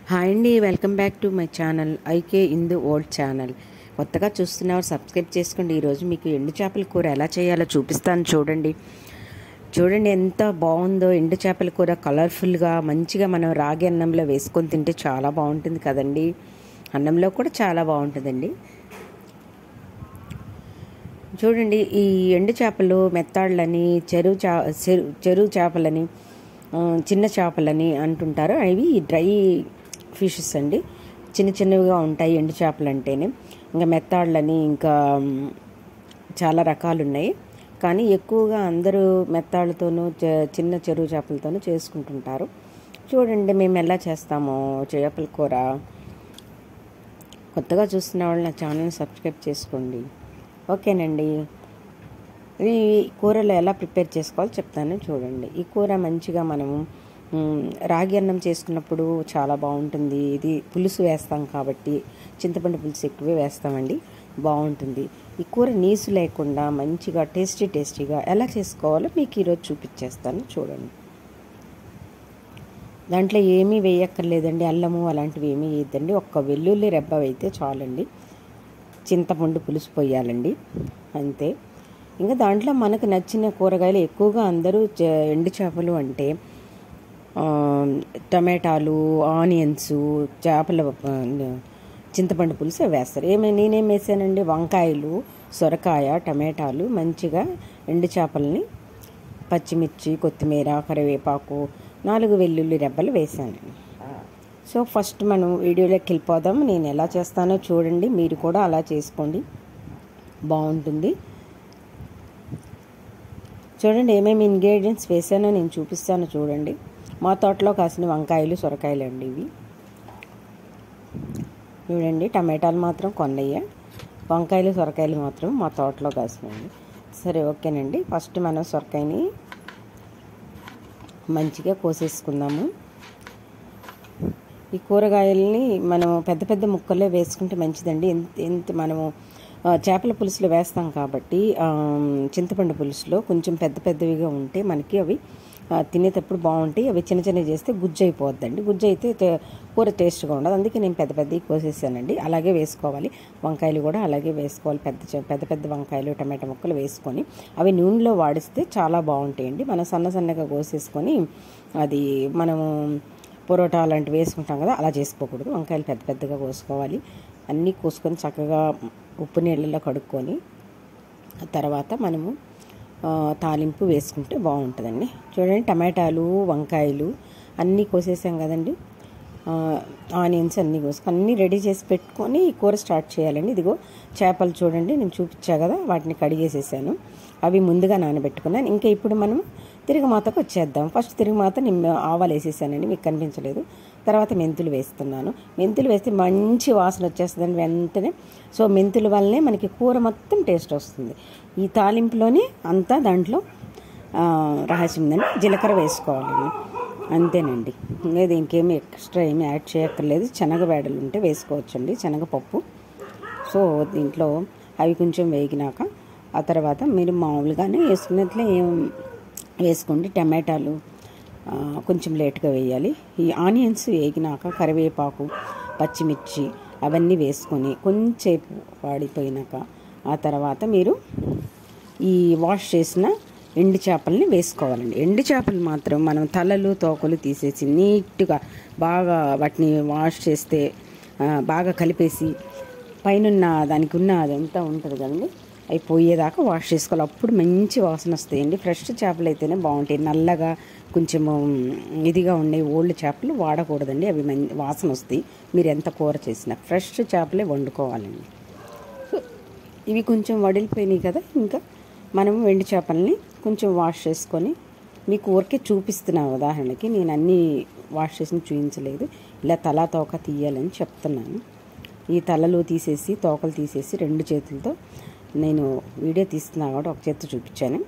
Hi అండి, welcome back to my channel IK Indu old channel. కొత్తగా చూస్తున్నవారు subscribe చేసుకోండి. ఈరోజు మీకు ఎండు చేపల కూర ఎలా చేయాలో చూపిస్తాను. చూడండి ఎంత బాగుందో. ఎండు చేపల కూర కలర్ఫుల్గా మంచిగా మనం రాగి అన్నంలో వేసుకొని తింటే చాలా బాగుంటుంది కదండి. అన్నంలో కూడా చాలా బాగుంటుందండి. చూడండి, ఈ ఎండు చేపలు మెత్తాళ్ళని, చెరువు చేపలని, చిన్న చేపలని అంటుంటారు. అవి డ్రై ఫిషెస్ అండి. చిన్న చిన్నవిగా ఉంటాయి ఎండు చేపలు అంటేనే. ఇంకా మెత్తాళ్ళని ఇంకా చాలా రకాలు ఉన్నాయి. కానీ ఎక్కువగా అందరూ మెత్తాళ్ళతోనూ చిన్న చెరువు చేపలతోనూ చేసుకుంటుంటారు. చూడండి మేము ఎలా చేస్తామో చేపల కూర. కొత్తగా చూస్తున్న వాళ్ళు నా ఛానల్ని సబ్స్క్రైబ్ చేసుకోండి. ఓకేనండి. ఈ కూరలో ఎలా ప్రిపేర్ చేసుకోవాలో చెప్తాను చూడండి. ఈ కూర మంచిగా మనము రాగి అన్నం చేసుకున్నప్పుడు చాలా బాగుంటుంది. ఇది పులుసు వేస్తాం కాబట్టి చింతపండు పులుసు ఎక్కువే వేస్తామండి, బాగుంటుంది. ఈ కూర నీసు లేకుండా మంచిగా టేస్టీగా ఎలా చేసుకోవాలో మీకు ఈరోజు చూపించేస్తాను చూడండి. దాంట్లో ఏమీ వేయక్కర్లేదండి, అల్లము అలాంటివి ఏమీ వేయద్దండి. ఒక్క వెల్లుల్లి రెబ్బ అయితే చాలండి. చింతపండు పులుసు పోయాలండి, అంతే. ఇంకా దాంట్లో మనకు నచ్చిన కూరగాయలు ఎక్కువగా అందరూ ఎండు చేపలు అంటే టమాటాలు, ఆనియన్స్, చేపల చింతపండు పులుసు వేస్తారు. నేనేం వేసానండి, వంకాయలు, సొరకాయ, టమాటాలు, మంచిగా ఎండు చేపలని, పచ్చిమిర్చి, కొత్తిమీర, కరివేపాకు, 4 వెల్లుల్లి రెబ్బలు వేసానండి. సో ఫస్ట్ మనం వీడియోలోకి వెళ్ళిపోదాం. నేను ఎలా చేస్తానో చూడండి, మీరు కూడా అలా చేసుకోండి, బాగుంటుంది. చూడండి ఏమేమి ఇంగ్రీడియంట్స్ వేసానో నేను చూపిస్తాను చూడండి. మా తోటలో కాసిన వంకాయలు, సొరకాయలు అండి ఇవి. చూడండి, టమాటాలు మాత్రం కొన్నయ్యే, వంకాయలు, సొరకాయలు మాత్రం మా తోటలో కాసినాయండి. సరే ఓకేనండి. ఫస్ట్ మనం సొరకాయని మంచిగా కోసేసుకుందాము. ఈ కూరగాయలని మనం పెద్ద ముక్కలే వేసుకుంటే మంచిదండి. ఎంత మనము చేపల పులుసులో వేస్తాం కాబట్టి చింతపండు పులుసులో కొంచెం పెద్దవిగా ఉంటే మనకి అవి తినేటప్పుడు బాగుంటాయి. అవి చిన్నవి చేస్తే గుజ్జు అయిపోద్దండి. గుజ్జు అయితే కూర టేస్ట్గా ఉండదు. అందుకే నేను పెద్దవి కోసేసానండి. అలాగే వేసుకోవాలి. వంకాయలు కూడా అలాగే వేసుకోవాలి. పెద్ద వంకాయలు, టమాటా ముక్కలు వేసుకొని అవి నూనెలో వాడిస్తే చాలా బాగుంటాయండి. మనం సన్నగా కోసేసుకొని అది మనము పొరోటా అలాంటివి వేసుకుంటాం కదా, అలా చేసుకోకూడదు. వంకాయలు పెద్దగా కోసుకోవాలి. అన్నీ కోసుకొని చక్కగా ఉప్పు నీళ్ళలో కడుక్కొని ఆ తర్వాత మనము తాలింపు వేసుకుంటే బాగుంటుందండి. చూడండి, టమాటాలు, వంకాయలు అన్నీ కోసేసాం కదండి. ఆనియన్స్ అన్నీ కోసుకొని అన్నీ రెడీ చేసి పెట్టుకొని కూర స్టార్ట్ చేయాలండి. ఇదిగో చేపలు చూడండి, నేను చూపించా కదా, వాటిని కడిగేసేసాను. అవి ముందుగా నానబెట్టుకున్నాను. ఇంకా ఇప్పుడు మనం తిరుగుమాతకు వచ్చేద్దాం. ఫస్ట్ తిరుగుమాత నేను ఆవాలు వేసేసానండి, మీకు కనిపించలేదు. తర్వాత మెంతులు వేస్తున్నాను. మెంతులు వేస్తే మంచి వాసన వచ్చేస్తుందండి వెంటనే. సో మెంతుల వల్లనే మనకి కూర మొత్తం టేస్ట్ వస్తుంది. ఈ తాలింపులోనే అంతా దాంట్లో రహస్యం ఉందండి. జీలకర్ర వేసుకోవాలండి, అంతేనండి. లేదు ఇంకేమీ ఎక్స్ట్రా ఏమీ యాడ్ చేయక్కర్లేదు. శనగబేడలు ఉంటే వేసుకోవచ్చండి, శనగపప్పు. సో దీంట్లో అవి కొంచెం వేగినాక ఆ తర్వాత మీరు మామూలుగానే వేసుకున్నట్లే వేసుకోండి. టమాటాలు కొంచెం లేట్గా వేయాలి. ఈ ఆనియన్స్ వేగినాక కరివేపాకు, పచ్చిమిర్చి అవన్నీ వేసుకొని కొంచెంసేపు వాడిపోయినాక ఆ తర్వాత మీరు ఈ వాష్ చేసిన ఎండు చేపల్ని వేసుకోవాలండి. ఎండు చేపలు మాత్రం మనం తలలు, తోకలు తీసేసి నీట్గా బాగా వాటిని వాష్ చేస్తే బాగా కలిపేసి పైన దానికి ఉన్న అదంతా ఉంటుంది కదండి, అవి పోయేదాకా వాష్ చేసుకోవాలి. అప్పుడు మంచి వాసన వస్తాయండి. ఫ్రెష్ చేపలు అయితేనే బాగుంటాయి. నల్లగా కొంచెం ఇదిగా ఉండే ఓల్డ్ చేపలు వాడకూడదండి, అవి వాసన వస్తాయి. మీరు ఎంత కూర చేసినా ఫ్రెష్ చేపలే వండుకోవాలండి. ఇవి కొంచెం వడిలిపోయినాయి కదా, ఇంకా మనం ఎండు చేపల్ని కొంచెం వాష్ చేసుకొని మీకు ఊరికే చూపిస్తున్నా ఉదాహరణకి. నేను అన్నీ వాష్ చేసి చూపించలేదు, ఇలా తలా తోక తీయాలని చెప్తున్నాను. ఈ తలలు తీసేసి తోకలు తీసేసి 2 చేతులతో నేను వీడియో తీస్తున్నా కాబట్టి ఒక చేత్తో చూపించాను.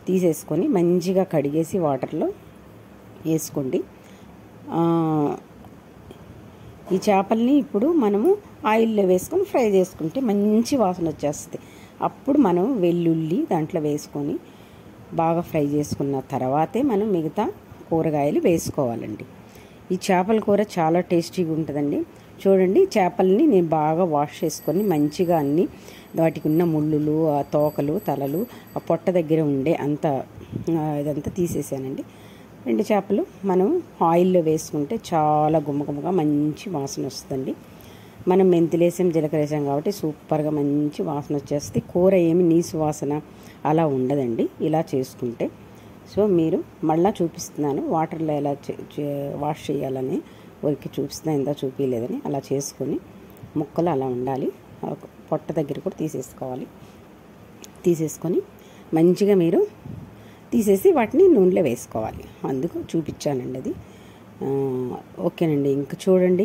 తీసేసుకొని మంచిగా కడిగేసి వాటర్లో వేసుకోండి. ఈ చేపల్ని ఇప్పుడు మనము ఆయిల్లో వేసుకొని ఫ్రై చేసుకుంటే మంచి వాసన వచ్చేస్తుంది. అప్పుడు మనం వెల్లుల్లి దాంట్లో వేసుకొని బాగా ఫ్రై చేసుకున్న తర్వాతే మనం మిగతా కూరగాయలు వేసుకోవాలండి. ఈ చేపల కూర చాలా టేస్టీగా ఉంటుందండి. చూడండి, చేపల్ని నేను బాగా వాష్ చేసుకొని మంచిగా అన్ని వాటికి ఉన్న ముళ్ళులు, ఆ తోకలు, తలలు, ఆ పొట్ట దగ్గర ఉండే ఇదంతా తీసేసానండి. 2 చేపలు మనం ఆయిల్లో వేసుకుంటే చాలా గుమ్మగుమ్మగా మంచి వాసన వస్తుందండి. మనం మెంతులు వేసాం, జీలకర్ర వేసాం కాబట్టి సూపర్గా మంచి వాసన వచ్చేస్తుంది. కూర ఏమి నీసు వాసన అలా ఉండదండి ఇలా చేసుకుంటే. సో మీరు మళ్ళీ చూపిస్తున్నాను వాటర్లో ఎలా వాష్ చేయాలని ఊరికి చూపిస్తున్నా, ఇంత చూపించలేదని. అలా చేసుకొని ముక్కలు అలా ఉండాలి. పొట్ట దగ్గర కూడా తీసేసుకొని మంచిగా మీరు తీసేసి వాటిని నూనెలో వేసుకోవాలి. అందుకు చూపించానండి అది. ఓకేనండి. ఇంకా చూడండి,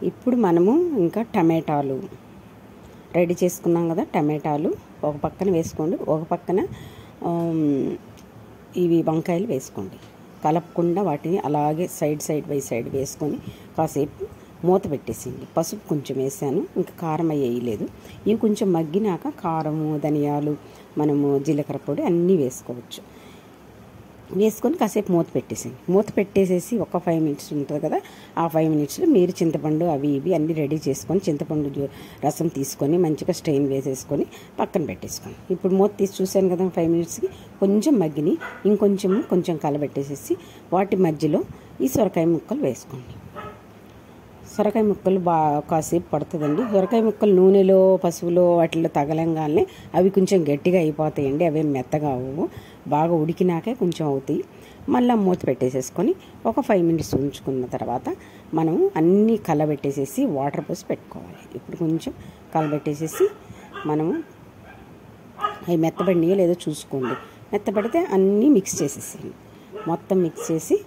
ఇప్పుడు మనము ఇంకా టమాటాలు రెడీ చేసుకున్నాం కదా. టమాటాలు ఒక పక్కన వేసుకోండి, ఒక పక్కన ఇవి వంకాయలు వేసుకోండి. కలపకుండా వాటిని అలాగే సైడ్ బై సైడ్ వేసుకొని కాసేపు మూత పెట్టేసింది. పసుపు కొంచెం వేసాను, ఇంకా కారం వేయలేదు. ఇవి కొంచెం మగ్గినాక కారము, ధనియాలు, మనము జీలకర్ర పొడి అన్నీ వేసుకోవచ్చు. వేసుకొని కాసేపు మూత పెట్టేసేసి ఒక 5 మినిట్స్ ఉంటుంది కదా. ఆ 5 మినిట్స్లో మీరు చింతపండు అవి ఇవి అన్నీ రెడీ చేసుకొని చింతపండు రసం తీసుకొని మంచిగా స్ట్రెయిన్ వేసేసుకొని పక్కన పెట్టేసుకోండి. ఇప్పుడు మూత తీసి చూశాను కదా 5 మినిట్స్కి కొంచెం మగ్గిని, కొంచెం కలబెట్టేసేసి వాటి మధ్యలో ఈ సొరకాయ ముక్కలు వేసుకోండి. సొరకాయ ముక్కలు బాగా కాసేపు పడుతుందండి. సొరకాయ ముక్కలు నూనెలో, పసుపులో వాటిలో తగలంగానే అవి కొంచెం గట్టిగా అయిపోతాయండి. అవి మెత్తగా అవ్వవు, బాగా ఉడికినాకే కొంచెం అవుతాయి. మళ్ళీ మూత పెట్టేసేసుకొని ఒక 5 మినిట్స్ ఉంచుకున్న తర్వాత మనము అన్నీ కలబెట్టేసేసి వాటర్ పోసి పెట్టుకోవాలి. ఇప్పుడు కొంచెం కలబెట్టేసేసి మనము అవి మెత్తబడినాయో లేదో చూసుకోండి. మెత్తబడితే అన్నీ మిక్స్ చేసేసేయండి. మొత్తం మిక్స్ చేసి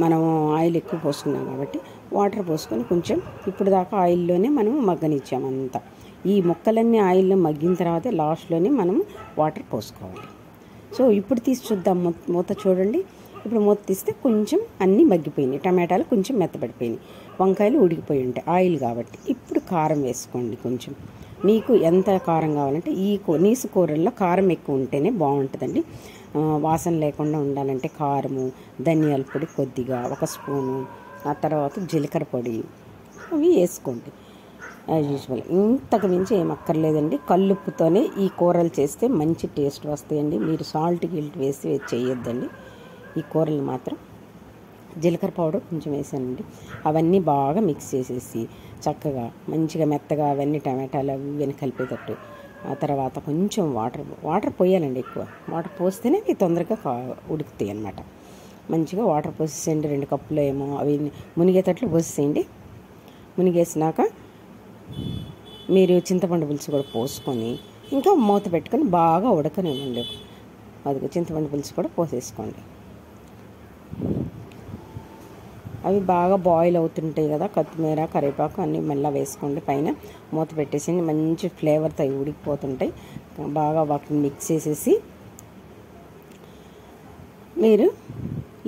మనము ఆయిల్ ఎక్కువ పోసుకున్నాం కాబట్టి వాటర్ పోసుకొని కొంచెం ఇప్పుడు దాకా ఆయిల్లోనే మనము మగ్గనిచ్చాము అంతా. ఈ ముక్కలన్నీ ఆయిల్లో మగ్గిన తర్వాత లాస్ట్లోనే మనము వాటర్ పోసుకోవాలి. సో ఇప్పుడు తీసి చూద్దాం మూత. చూడండి, ఇప్పుడు మూత తీస్తే కొంచెం అన్నీ మగ్గిపోయినాయి. టమాటాలు కొంచెం మెత్తబడిపోయినాయి, వంకాయలు ఉడికిపోయి ఉంటాయి ఆయిల్ కాబట్టి. ఇప్పుడు కారం వేసుకోండి. కొంచెం మీకు ఎంత కారం కావాలంటే ఈ నీసు కూరల్లో కారం ఎక్కువ ఉంటేనే బాగుంటుందండి. వాసన లేకుండా ఉండాలంటే కారము, ధనియాల పొడి కొద్దిగా 1 స్పూను, ఆ తర్వాత జీలకర్ర పొడి అవి వేసుకోండి యాజ్ యూజువల్. ఇంతకు మించి ఏం అక్కర్లేదండి. కల్లుప్పుతోనే ఈ కూరలు చేస్తే మంచి టేస్ట్ వస్తాయండి. మీరు సాల్ట్ వేసి చేయొద్దండి. ఈ కూరలు మాత్రం జీలకర్ర పౌడర్ కొంచెం వేసానండి. అవన్నీ బాగా మిక్స్ చేసేసి చక్కగా మంచిగా మెత్తగా అవన్నీ టమాటాలు అవి ఇవన్నీ కలిపేటట్టు. ఆ తర్వాత కొంచెం వాటర్ పోయాలండి. ఎక్కువ వాటర్ పోస్తేనే అవి తొందరగా ఉడుకుతాయి అన్నమాట. మంచిగా వాటర్ పోసేసేయండి. 2 కప్పులు ఏమో అవి మునిగేటట్లు పోసేసేయండి. మునిగేసినాక మీరు చింతపండు పులుసు కూడా పోసుకొని ఇంకా మూత పెట్టుకొని బాగా ఉడకనివ్వండి. అది చింతపండు పులుసు కూడా పోసేసుకోండి. అవి బాగా బాయిల్ అవుతుంటాయి కదా. కొత్తిమీర, కరివేపాకు అన్నీ మళ్ళీ వేసుకోండి. పైన మూత పెట్టేసి మంచి ఫ్లేవర్తో అవి ఉడికిపోతుంటాయి. బాగా వాటిని మిక్స్ చేసేసి మీరు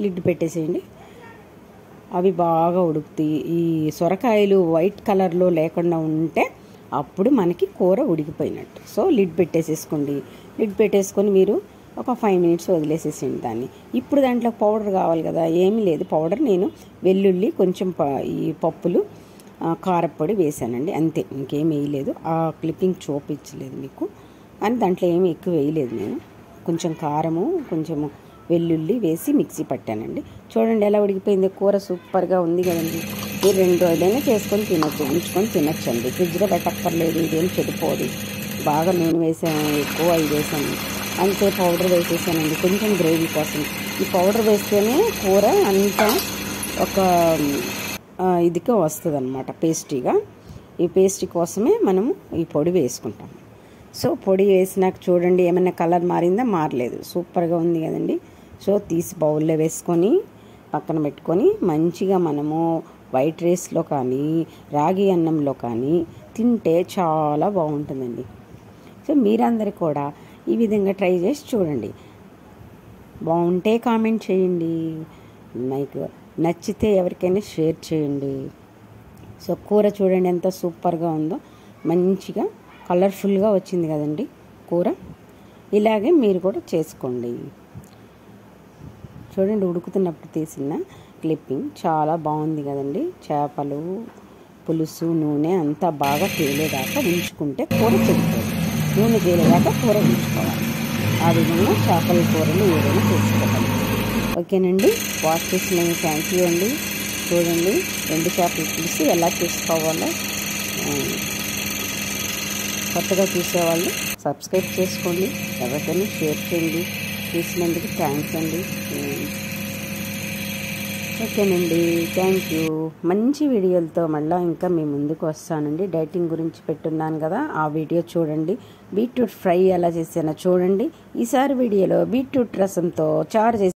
లిడ్ పెట్టేసేయండి. అవి బాగా ఉడుకుతాయి. ఈ సొరకాయలు వైట్ కలర్లో లేకుండా ఉంటే అప్పుడు మనకి కూర ఉడికిపోయినట్టు. సో లిడ్ పెట్టేసేసుకోండి. లిడ్ పెట్టేసుకొని మీరు ఒక 5 మినిట్స్ వదిలేసేసేయండి దాన్ని. ఇప్పుడు దాంట్లో పౌడర్ కావాలి కదా. ఏమీ లేదు పౌడర్. నేను వెల్లుల్లి, కొంచెం ఈ పప్పులు, కారపొడి వేసానండి, అంతే. ఇంకేం వేయలేదు. ఆ క్లిప్పింగ్ చూపించలేదు మీకు అని. దాంట్లో ఏమి ఎక్కువ వేయలేదు నేను. కొంచెం కారము, కొంచెము వెల్లుల్లి వేసి మిక్సీ పట్టానండి. చూడండి ఎలా ఉడికిపోయింది. కూర సూపర్గా ఉంది కదండి. మీరు 2 రోజులైనా చేసుకొని ఉంచుకొని తినొచ్చండి. ఫ్రిడ్జ్లో పెట్టక్కర్లేదు. ఇదేం చెడిపోదు. బాగా నూనె వేసాము, ఎక్కువ ఇది వేసాము, అంతే. పౌడర్ వేసేసానండి కొంచెం గ్రేవీ కోసం. ఈ పౌడర్ వేస్తేనే కూర అంతా ఒక ఇదిగా వస్తుంది అన్నమాట, పేస్టీగా. ఈ పేస్టీ కోసమే మనము ఈ పొడి వేసుకుంటాం. సో పొడి వేసినాక చూడండి ఏమైనా కలర్ మారిందా? మారలేదు. సూపర్గా ఉంది కదండి. సో తీసి బౌల్లో వేసుకొని పక్కన పెట్టుకొని మంచిగా మనము వైట్ రైస్లో కానీ రాగి అన్నంలో కానీ తింటే చాలా బాగుంటుందండి. సో మీరందరూ కూడా ఈ విధంగా ట్రై చేసి చూడండి. బాగుంటే కామెంట్ చేయండి. మీకు నచ్చితే ఎవరికైనా షేర్ చేయండి. సో కూర చూడండి ఎంత సూపర్గా ఉందో. మంచిగా కలర్ఫుల్గా వచ్చింది కదండి కూర. ఇలాగే మీరు కూడా చేసుకోండి. చూడండి ఉడుకుతున్నప్పుడు తీసిన క్లిప్పింగ్ చాలా బాగుంది కదండి. చేపలు పులుసు నూనె అంతా బాగా తేలేదాకా ఉంచుకుంటే కూర చెడిపోదు. నూనె తేలేదాకా కూర ఉంచుకోవాలి. ఆ విధంగా చేపల కూరలు ఏదైనా చేసుకోవాలి. ఓకేనండి, వాచ్ చేసినందుకు థ్యాంక్ యూ అండి. చూడండి ఎండు చేపల పులుసు ఎలా చేసుకోవాలో. కొత్తగా చూసేవాళ్ళు సబ్స్క్రైబ్ చేసుకోండి, ఎవరికైనా షేర్ చేయండి. చూసినందుకు థ్యాంక్స్ అండి. ఓకేనండి, థ్యాంక్ యూ. మంచి వీడియోలతో మళ్ళీ ఇంకా మీ ముందుకు వస్తానండి. డైటింగ్ గురించి పెట్టున్నాను కదా, ఆ వీడియో చూడండి. బీట్రూట్ ఫ్రై ఎలా చేసానో చూడండి. ఈసారి వీడియోలో బీట్రూట్ రసంతో చారు చేసి